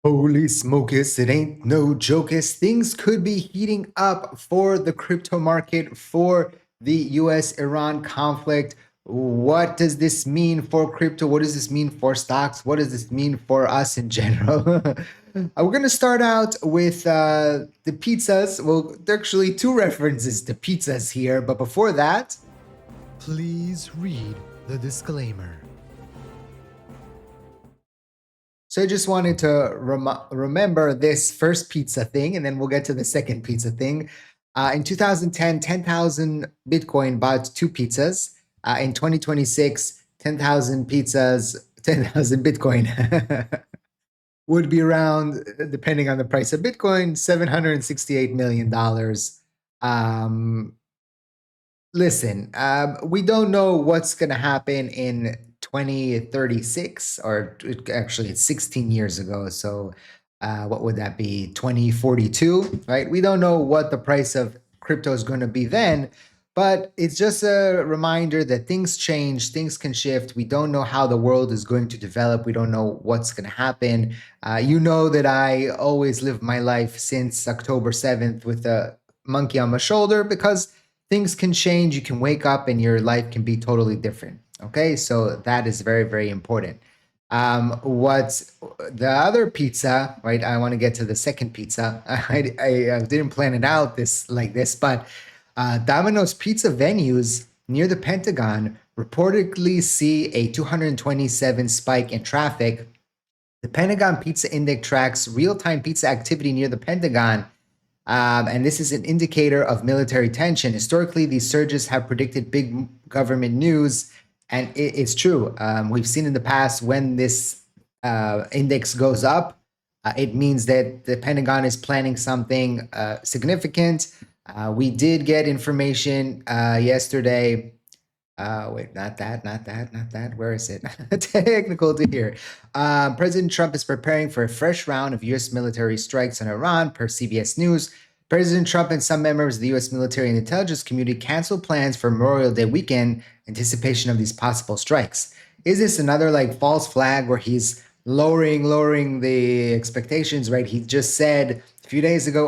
Holy smokus, it ain't no jokus. Things could be heating up for the crypto market, for the US Iran conflict. What does this mean for crypto? What does this mean for stocks? What does this mean for us in general? We're going to start out with the pizzas. Well, there are actually two references to pizzas here, but before that, please read the disclaimer. So I just wanted to remember this first pizza thing, and then we'll get to the second pizza thing. In 2010, 10,000 Bitcoin bought two pizzas. In 2026, 10,000 pizzas, 10,000 Bitcoin would be around, depending on the price of Bitcoin, $768 million. Listen, we don't know what's going to happen in 2036, or actually it's 16 years ago. So what would that be? 2042, right? We don't know what the price of crypto is going to be then, but it's just a reminder that things change, things can shift. We don't know how the world is going to develop. We don't know what's going to happen. You know that I always live my life since October 7th with a monkey on my shoulder, because things can change. You can wake up and your life can be totally different. Okay, so that is very, very important. What's the other pizza, right? I want to get to the second pizza. I didn't plan it out like this, but Domino's pizza venues near the Pentagon reportedly see a 227 spike in traffic. The Pentagon Pizza Index tracks real-time pizza activity near the Pentagon, and this is an indicator of military tension. Historically, these surges have predicted big government news, and it's true. We've seen in the past when this index goes up, it means that the Pentagon is planning something significant. We did get information yesterday. Wait, not that. Where is it? Technical to hear. President Trump is preparing for a fresh round of U.S. military strikes on Iran, per CBS News. President Trump and some members of the U.S. military and intelligence community canceled plans for Memorial Day weekend in anticipation of these possible strikes. Is this another like false flag where he's lowering the expectations, right? He just said a few days ago,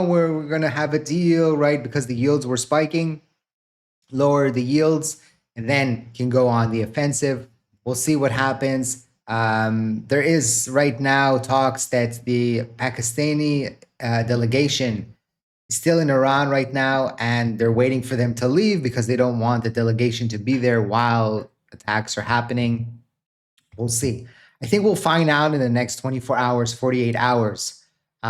we're going to have a deal, right? Because the yields were spiking, lower the yields, and then can go on the offensive. We'll see what happens. There is right now talks that the Pakistani delegation is still in Iran right now, and they're waiting for them to leave because they don't want the delegation to be there while attacks are happening. We'll see. I think we'll find out in the next 24 hours, 48 hours,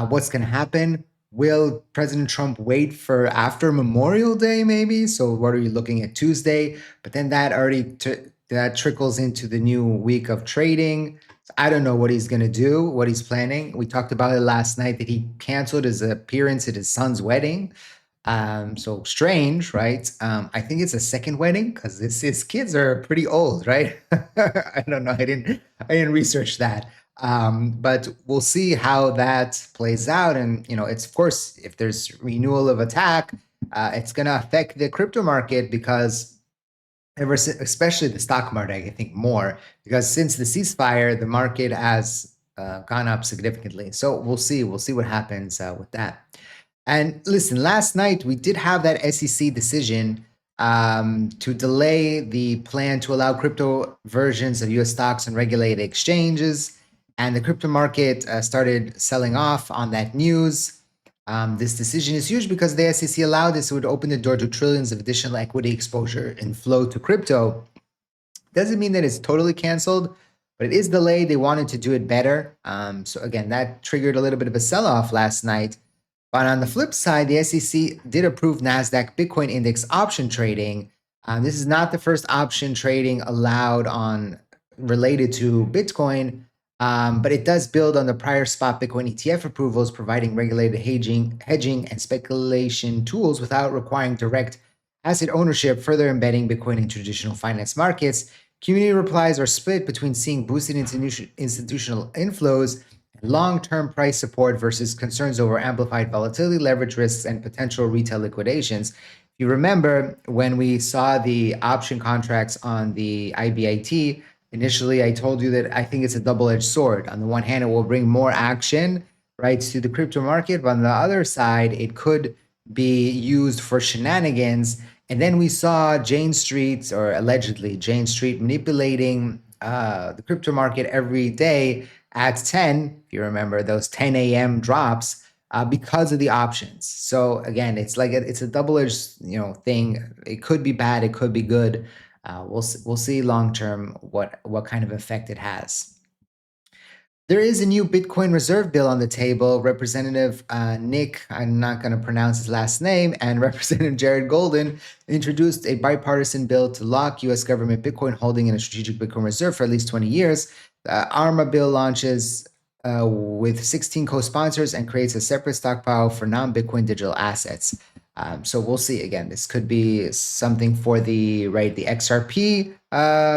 what's going to happen. Will President Trump wait for after Memorial Day, maybe? So what are you looking at, Tuesday? But then that already that trickles into the new week of trading. So I don't know what he's going to do, what he's planning. We talked about it last night that he canceled his appearance at his son's wedding. So strange, right? I think it's a second wedding because his kids are pretty old, right? I don't know. I didn't research that. But we'll see how that plays out. And, it's, of course, if there's renewal of attack, it's going to affect the crypto market, because especially the stock market, I think more, because since the ceasefire, the market has gone up significantly. So we'll see what happens with that. And listen, last night we did have that SEC decision to delay the plan to allow crypto versions of US stocks on regulated exchanges. And the crypto market started selling off on that news. This decision is huge because the SEC allowed this. It would open the door to trillions of additional equity exposure and flow to crypto. Doesn't mean that it's totally canceled, but it is delayed. They wanted to do it better. So again, that triggered a little bit of a sell-off last night. But on the flip side, the SEC did approve NASDAQ Bitcoin Index option trading. This is not the first option trading allowed related to Bitcoin, but it does build on the prior spot Bitcoin ETF approvals, providing regulated hedging and speculation tools without requiring direct asset ownership, further embedding Bitcoin in traditional finance markets. Community replies are split between seeing boosted institutional inflows, long-term price support, versus concerns over amplified volatility, leverage risks, and potential retail liquidations. If you remember, when we saw the option contracts on the IBIT, initially I told you that I think it's a double-edged sword. On the one hand, it will bring more action, right, to the crypto market, but on the other side, it could be used for shenanigans. And then we saw Jane Street, or allegedly Jane Street, manipulating the crypto market every day at 10, if you remember those 10 a.m. drops, because of the options. So again, it's like it's a double-edged thing. It could be bad, it could be good. We'll see long term what kind of effect it has. There is a new Bitcoin reserve bill on the table. Representative Nick, I'm not going to pronounce his last name, and Representative Jared Golden introduced a bipartisan bill to lock U.S. government Bitcoin holding in a strategic Bitcoin reserve for at least 20 years. The ARMA bill launches with 16 co-sponsors and creates a separate stockpile for non-Bitcoin digital assets. So we'll see. Again, this could be something for the XRP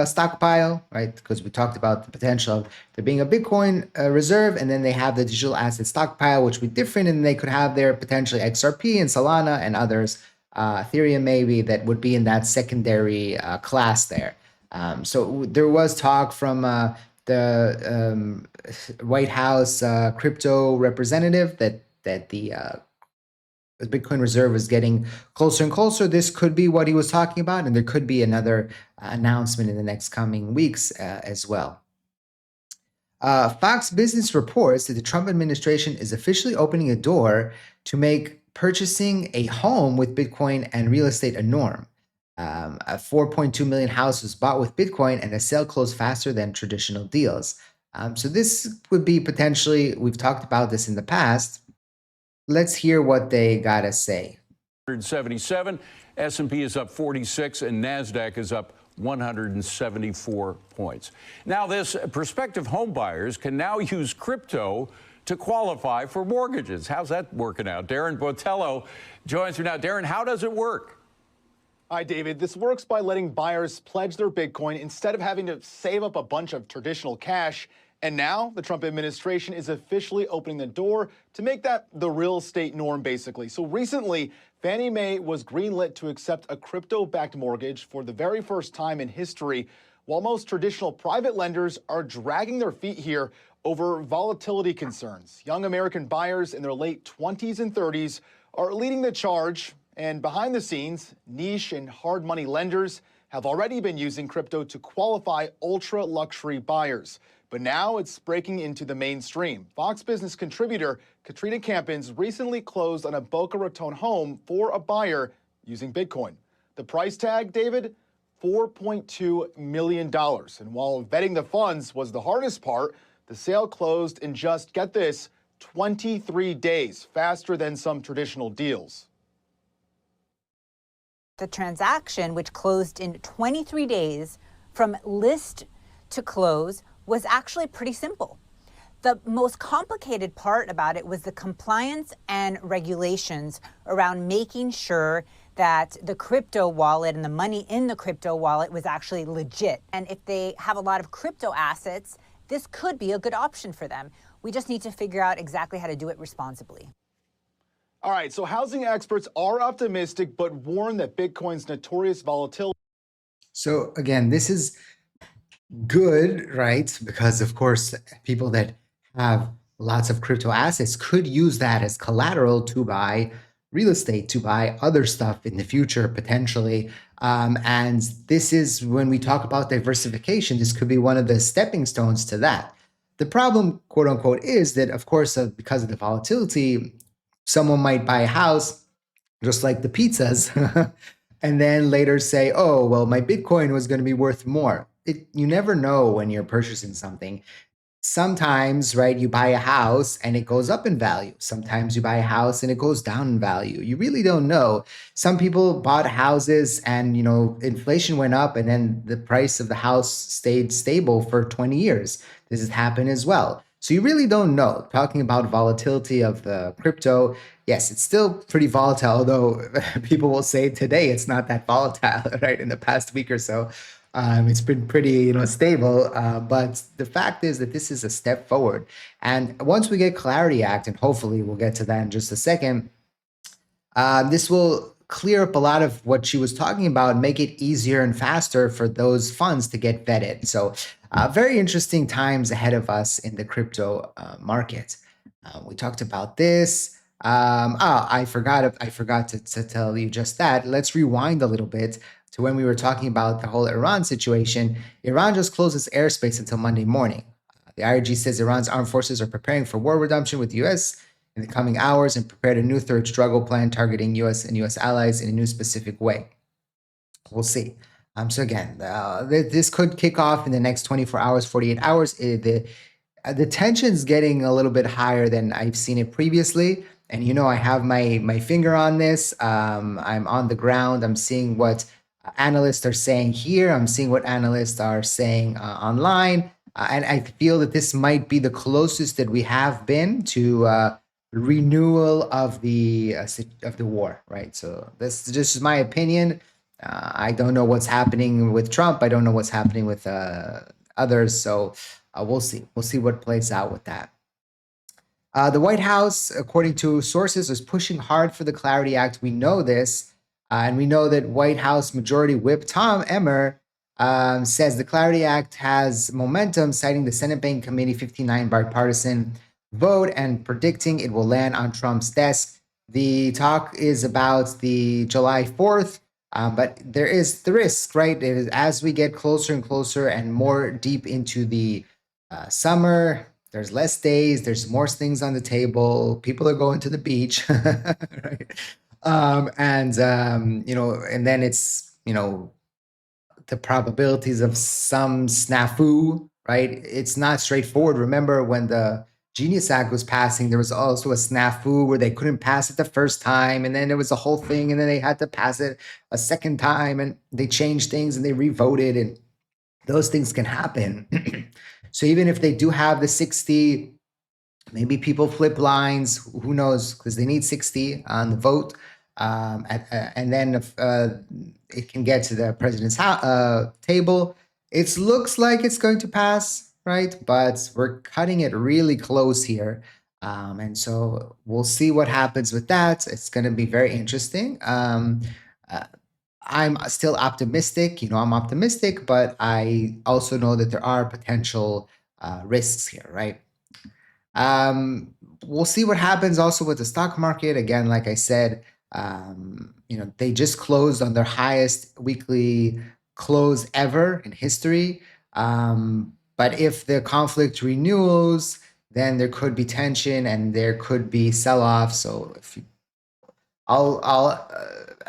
stockpile, right? Because we talked about the potential of there being a Bitcoin reserve, and then they have the digital asset stockpile, which would be different, and they could have their potentially XRP and Solana and others, Ethereum maybe, that would be in that secondary class there. So there was talk from the White House crypto representative that the Bitcoin reserve is getting closer and closer. This could be what he was talking about, and there could be another announcement in the next coming weeks as well. Fox Business reports that the Trump administration is officially opening a door to make purchasing a home with Bitcoin and real estate a norm. 4.2 million houses bought with Bitcoin, and the sale closed faster than traditional deals. So this would be potentially, we've talked about this in the past. Let's hear what they got to say. 177, S&P is up 46, and NASDAQ is up 174 points. Now, this prospective home buyers can now use crypto to qualify for mortgages. How's that working out? Darren Botello joins me now. Darren, how does it work? Hi, David. This works by letting buyers pledge their Bitcoin instead of having to save up a bunch of traditional cash. And now the Trump administration is officially opening the door to make that the real estate norm, basically. So recently, Fannie Mae was greenlit to accept a crypto-backed mortgage for the very first time in history, while most traditional private lenders are dragging their feet here over volatility concerns. Young American buyers in their late 20s and 30s are leading the charge, and behind the scenes, niche and hard money lenders have already been using crypto to qualify ultra-luxury buyers. But now it's breaking into the mainstream. Fox Business contributor Katrina Campins recently closed on a Boca Raton home for a buyer using Bitcoin. The price tag, David, $4.2 million. And while vetting the funds was the hardest part, the sale closed in just, get this, 23 days, faster than some traditional deals. The transaction, which closed in 23 days from list to close, was actually pretty simple. The most complicated part about it was the compliance and regulations around making sure that the crypto wallet and the money in the crypto wallet was actually legit. And if they have a lot of crypto assets, this could be a good option for them. We just need to figure out exactly how to do it responsibly. All right, so housing experts are optimistic, but warn that Bitcoin's notorious volatility. So again, this is good, right? Because of course, people that have lots of crypto assets could use that as collateral to buy real estate, to buy other stuff in the future, potentially. And this is when we talk about diversification, this could be one of the stepping stones to that. The problem, quote unquote, is that, of course, because of the volatility, someone might buy a house just like the pizzas and then later say, oh, well, my Bitcoin was going to be worth more. You never know when you're purchasing something. Sometimes, right, you buy a house and it goes up in value. Sometimes you buy a house and it goes down in value. You really don't know. Some people bought houses and, inflation went up and then the price of the house stayed stable for 20 years. This has happened as well. So you really don't know. Talking about volatility of the crypto, yes, it's still pretty volatile, although people will say today it's not that volatile, right? In the past week or so. It's been pretty, stable. But the fact is that this is a step forward. And once we get Clarity Act, and hopefully we'll get to that in just a second, this will clear up a lot of what she was talking about and make it easier and faster for those funds to get vetted. So Very interesting times ahead of us in the crypto market. We talked about this. I forgot to tell you just that. Let's rewind a little bit to when we were talking about the whole Iran situation. Iran just closed its airspace until Monday morning. The IRG says Iran's armed forces are preparing for war resumption with the U.S. in the coming hours and prepared a new third struggle plan targeting U.S. and U.S. allies in a new specific way. We'll see. So again, this could kick off in the next 24 hours, 48 hours. The tension's getting a little bit higher than I've seen it previously. And I have my finger on this. I'm on the ground. I'm seeing what analysts are saying here. I'm seeing what analysts are saying online. And I feel that this might be the closest that we have been to renewal of the war, right? So this is my opinion. I don't know what's happening with Trump. I don't know what's happening with others. So we'll see. We'll see what plays out with that. The White House, according to sources, is pushing hard for the Clarity Act. We know this. And we know that White House Majority Whip Tom Emmer says the Clarity Act has momentum, citing the Senate Banking Committee 59 bipartisan vote and predicting it will land on Trump's desk. The talk is about the July 4th. But there is the risk, right? As we get closer and closer and more deep into the summer, there's less days, there's more things on the table. People are going to the beach, right? And then it's, the probabilities of some snafu, right? It's not straightforward. Remember when the Genius Act was passing, there was also a snafu where they couldn't pass it the first time, and then there was a whole thing, and then they had to pass it a second time, and they changed things and they revoted, and those things can happen. So even if they do have the 60, maybe people flip lines, who knows, because they need 60 on the vote. And then if it can get to the president's table, it looks like it's going to pass, right? But we're cutting it really close here. And so we'll see what happens with that. It's going to be very interesting. I'm still optimistic. I'm optimistic, but I also know that there are potential risks here, right? We'll see what happens also with the stock market. Again, like I said, they just closed on their highest weekly close ever in history. But if the conflict renews, then there could be tension and there could be sell-off. So I'll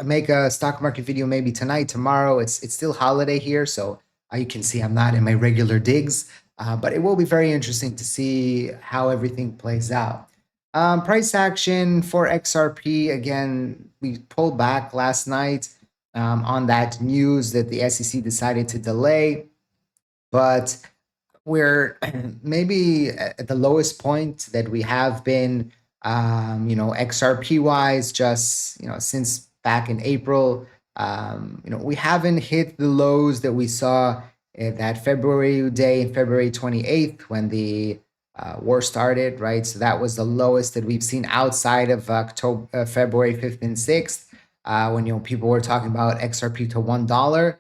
make a stock market video maybe tonight, tomorrow. It's still holiday here, so you can see I'm not in my regular digs. But it will be very interesting to see how everything plays out. Price action for XRP, again, we pulled back last night on that news that the SEC decided to delay. But we're maybe at the lowest point that we have been, XRP wise, just, since back in April. We haven't hit the lows that we saw that February day, February 28th, when the war started, right? So that was the lowest that we've seen outside of February 5th and 6th, when people were talking about XRP to $1.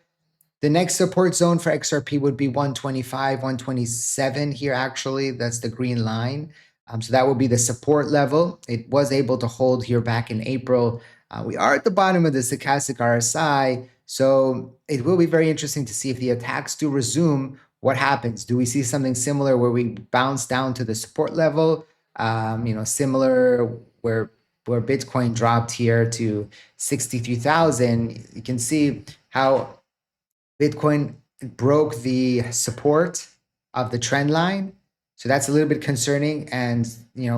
The next support zone for XRP would be 125, 127 here, actually. That's the green line. So that would be the support level. It was able to hold here back in April. We are at the bottom of the stochastic RSI. So it will be very interesting to see if the attacks do resume, what happens. Do we see something similar where we bounce down to the support level? Similar where Bitcoin dropped here to 63,000. You can see how Bitcoin broke the support of the trend line. So that's a little bit concerning. And,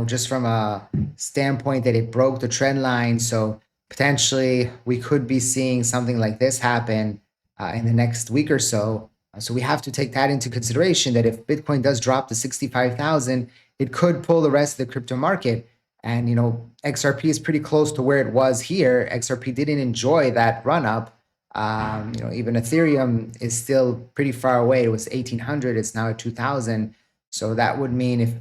just from a standpoint that it broke the trend line. So potentially we could be seeing something like this happen in the next week or so. So we have to take that into consideration, that if Bitcoin does drop to 65,000, it could pull the rest of the crypto market. And, XRP is pretty close to where it was here. XRP didn't enjoy that run up. Even Ethereum is still pretty far away. It was 1,800. It's now at 2,000. So that would mean if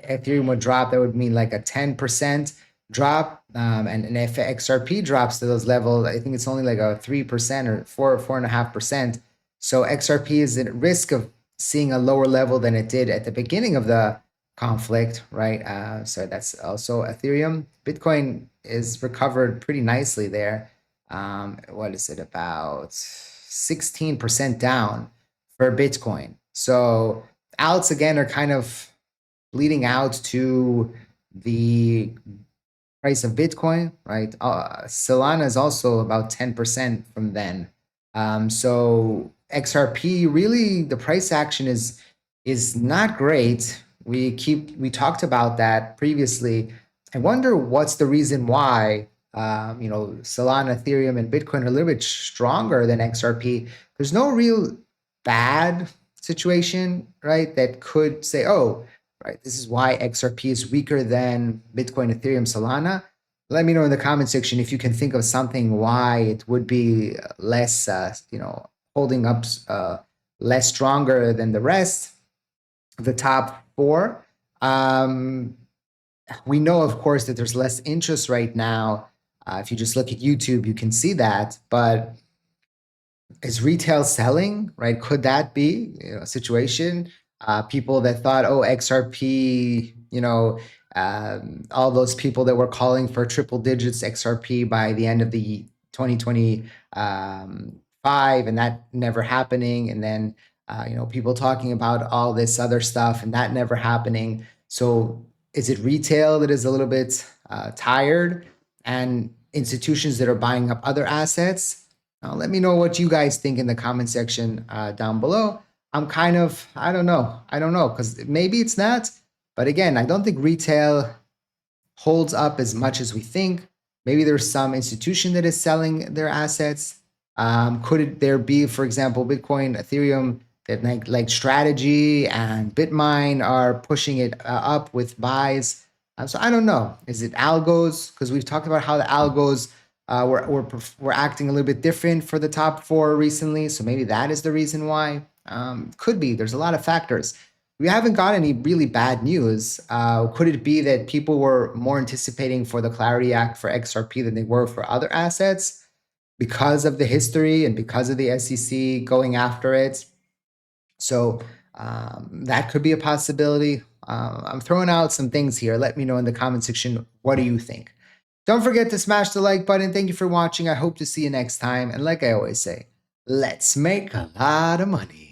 Ethereum would drop, that would mean like a 10% drop. And if XRP drops to those levels, I think it's only like a 3% or 4.5%. So XRP is at risk of seeing a lower level than it did at the beginning of the conflict, right? So that's also Ethereum. Bitcoin is recovered pretty nicely there. What is it, about 16% down for Bitcoin? So alts again are kind of bleeding out to the price of Bitcoin, right? Solana is also about 10% from then. So XRP, really, the price action is not great. We talked about that previously. I wonder what's the reason why Solana, Ethereum, and Bitcoin are a little bit stronger than XRP. There's no real bad situation, right? That could say, oh, right, this is why XRP is weaker than Bitcoin, Ethereum, Solana. Let me know in the comment section if you can think of something why it would be less, holding up less stronger than the rest. The top four. We know, of course, that there's less interest right now. If you just look at YouTube, you can see that. But is retail selling, right? Could that be a situation? People that thought, oh, XRP, all those people that were calling for triple digits XRP by the end of the 2025, and that never happening. And then, people talking about all this other stuff and that never happening. So is it retail that is a little bit tired, and institutions that are buying up other assets? Let me know what you guys think in the comment section down below. I don't know, because maybe it's not. But again, I don't think retail holds up as much as we think. Maybe there's some institution that is selling their assets. Could there be, for example, Bitcoin, Ethereum, that like Strategy and Bitmine are pushing it up with buys? So I don't know. Is it algos? Because we've talked about how the algos were acting a little bit different for the top four recently. So maybe that is the reason why. Could be. There's a lot of factors. We haven't got any really bad news. Could it be that people were more anticipating for the Clarity Act for XRP than they were for other assets because of the history and because of the SEC going after it? So that could be a possibility. I'm throwing out some things here. Let me know in the comment section, what do you think? Don't forget to smash the like button. Thank you for watching. I hope to see you next time. And like I always say, let's make a lot of money.